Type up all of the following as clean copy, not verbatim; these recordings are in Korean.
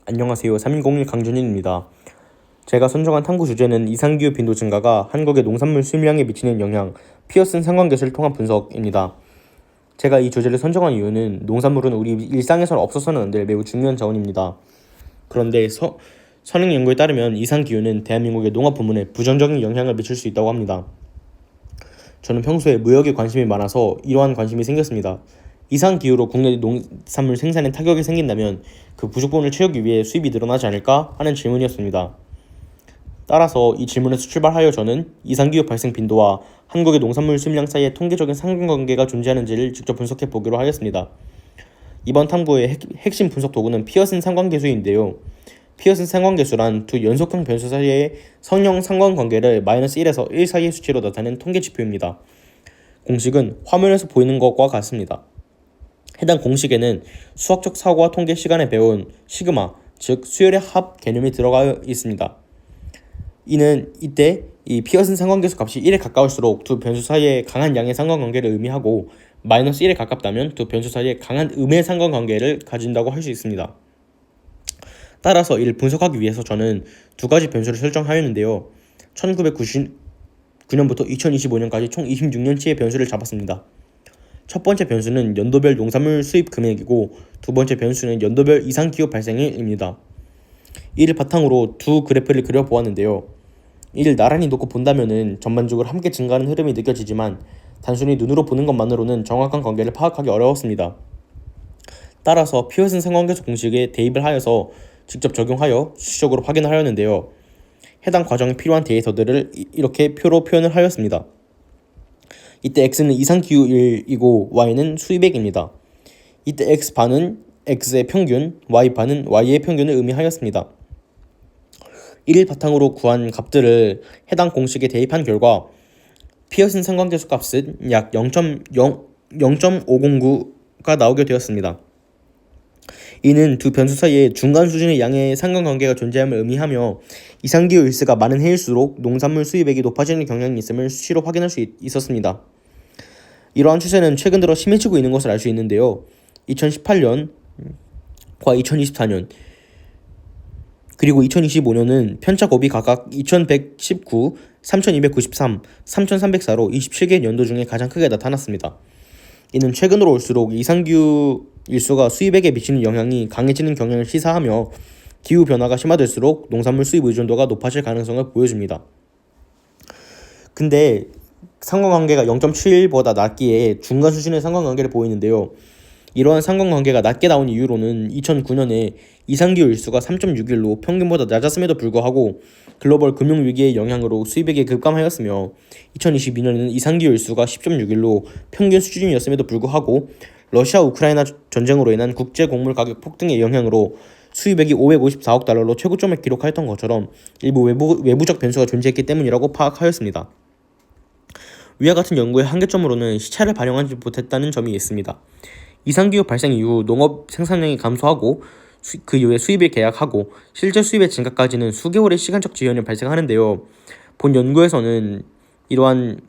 안녕하세요. 3101 강준일입니다. 제가 선정한 탐구 주제는 이상기후 빈도 증가가 한국의 농산물 수입량에 미치는 영향, 피어슨 상관계수를 통한 분석입니다. 제가 이 주제를 선정한 이유는 농산물은 우리 일상에서는 없어서는 안 될 매우 중요한 자원입니다. 그런데 선행 연구에 따르면 이상기후는 대한민국의 농업 부문에 부정적인 영향을 미칠 수 있다고 합니다. 저는 평소에 무역에 관심이 많아서 이러한 관심이 생겼습니다. 이상 기후로 국내 농산물 생산에 타격이 생긴다면 그 부족분을 채우기 위해 수입이 늘어나지 않을까 하는 질문이었습니다. 따라서 이 질문에서 출발하여 저는 이상기후 발생 빈도와 한국의 농산물 수입량 사이에 통계적인 상관관계가 존재하는지를 직접 분석해 보기로 하였습니다. 이번 탐구의 핵심 분석 도구는 피어슨 상관계수인데요. 피어슨 상관계수란 두 연속형 변수 사이의 성형 상관관계를 -1에서 1 사이의 수치로 나타낸 통계 지표입니다. 공식은 화면에서 보이는 것과 같습니다. 해당 공식에는 수학적 사고와 통계 시간에 배운 시그마, 즉 수열의 합 개념이 들어가 있습니다. 이는 이때 이 피어슨 상관계수 값이 1에 가까울수록 두 변수 사이에 강한 양의 상관관계를 의미하고 -1에 가깝다면 두 변수 사이에 강한 음의 상관관계를 가진다고 할 수 있습니다. 따라서 이를 분석하기 위해서 저는 두 가지 변수를 설정하였는데요. 1999년부터 2025년까지 총 26년치의 변수를 잡았습니다. 첫 번째 변수는 연도별 농산물 수입 금액이고 두 번째 변수는 연도별 이상기후 발생일입니다. 이를 바탕으로 두 그래프를 그려보았는데요. 이를 나란히 놓고 본다면은 전반적으로 함께 증가하는 흐름이 느껴지지만 단순히 눈으로 보는 것만으로는 정확한 관계를 파악하기 어려웠습니다. 따라서 피어슨 상관계수 공식에 대입을 하여서 직접 적용하여 수식적으로 확인을 하였는데요. 해당 과정에 필요한 데이터들을 이렇게 표로 표현을 하였습니다. 이때 x는 이상기후이고 y는 수입액입니다. 이때 x반은 x의 평균, y반은 y의 평균을 의미하였습니다. 이를 바탕으로 구한 값들을 해당 공식에 대입한 결과 피어슨 상관계수 값은 약 0.509가 나오게 되었습니다. 이는 두 변수 사이에 중간 수준의 양의 상관관계가 존재함을 의미하며 이상기후 일수가 많은 해일수록 농산물 수입액이 높아지는 경향이 있음을 수치로 확인할 수 있었습니다. 이러한 추세는 최근 들어 심해지고 있는 것을 알 수 있는데요. 2018년과 2024년 그리고 2025년은 편차곱이 각각 2119, 3293, 3304로 27개 연도 중에 가장 크게 나타났습니다. 이는 최근으로 올수록 이상기후 일수가 수입액에 미치는 영향이 강해지는 경향을 시사하며 기후 변화가 심화될수록 농산물 수입 의존도가 높아질 가능성을 보여줍니다. 근데 상관관계가 0.71보다 낮기에 중간 수준의 상관관계를 보이는데요. 이러한 상관관계가 낮게 나온 이유로는 2009년에 이상기후 일수가 3.61로 평균보다 낮았음에도 불구하고 글로벌 금융위기의 영향으로 수입액이 급감하였으며 2022년에는 이상기후 일수가 10.61로 평균 수준이었음에도 불구하고 러시아 우크라이나 전쟁으로 인한 국제 곡물 가격 폭등의 영향으로 수입액이 554억 달러로 최고점을 기록하였던 것처럼 일부 외부적 변수가 존재했기 때문이라고 파악하였습니다. 위와 같은 연구의 한계점으로는 시차를 반영하지 못했다는 점이 있습니다. 이상기후 발생 이후 농업 생산량이 감소하고 그 이후에 수입을 계약하고 실제 수입의 증가까지는 수개월의 시간적 지연이 발생하는데요. 본 연구에서는 이러한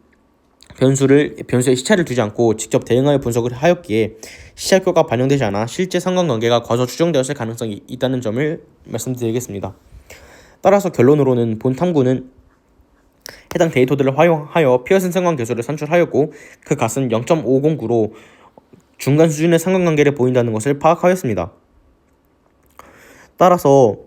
변수의 시차를 두지 않고 직접 대응하여 분석을 하였기에 시차표가 반영되지 않아 실제 상관관계가 과소 추정되었을 가능성이 있다는 점을 말씀드리겠습니다. 따라서 결론으로는 본 탐구는 해당 데이터들을 활용하여 피어슨 상관계수를 산출하였고 그 값은 0.509로 중간 수준의 상관관계를 보인다는 것을 파악하였습니다. 따라서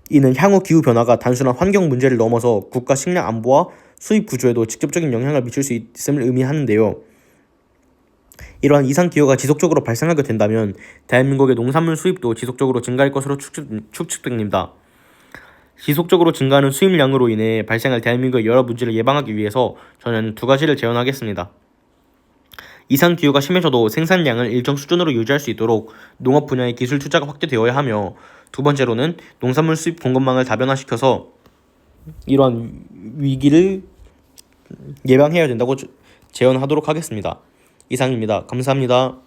이는 향후 기후 변화가 단순한 환경 문제를 넘어서 국가 식량 안보와 수입 구조에도 직접적인 영향을 미칠 수 있음을 의미하는데요. 이러한 이상 기후가 지속적으로 발생하게 된다면 대한민국의 농산물 수입도 지속적으로 증가할 것으로 추측됩니다. 지속적으로 증가하는 수입량으로 인해 발생할 대한민국의 여러 문제를 예방하기 위해서 저는 두 가지를 제안하겠습니다. 이상 기후가 심해져도 생산량을 일정 수준으로 유지할 수 있도록 농업 분야의 기술 투자가 확대되어야 하며 두 번째로는 농산물 수입 공급망을 다변화시켜서 이러한 위기를 예방해야 된다고 제언하도록 하겠습니다. 이상입니다. 감사합니다.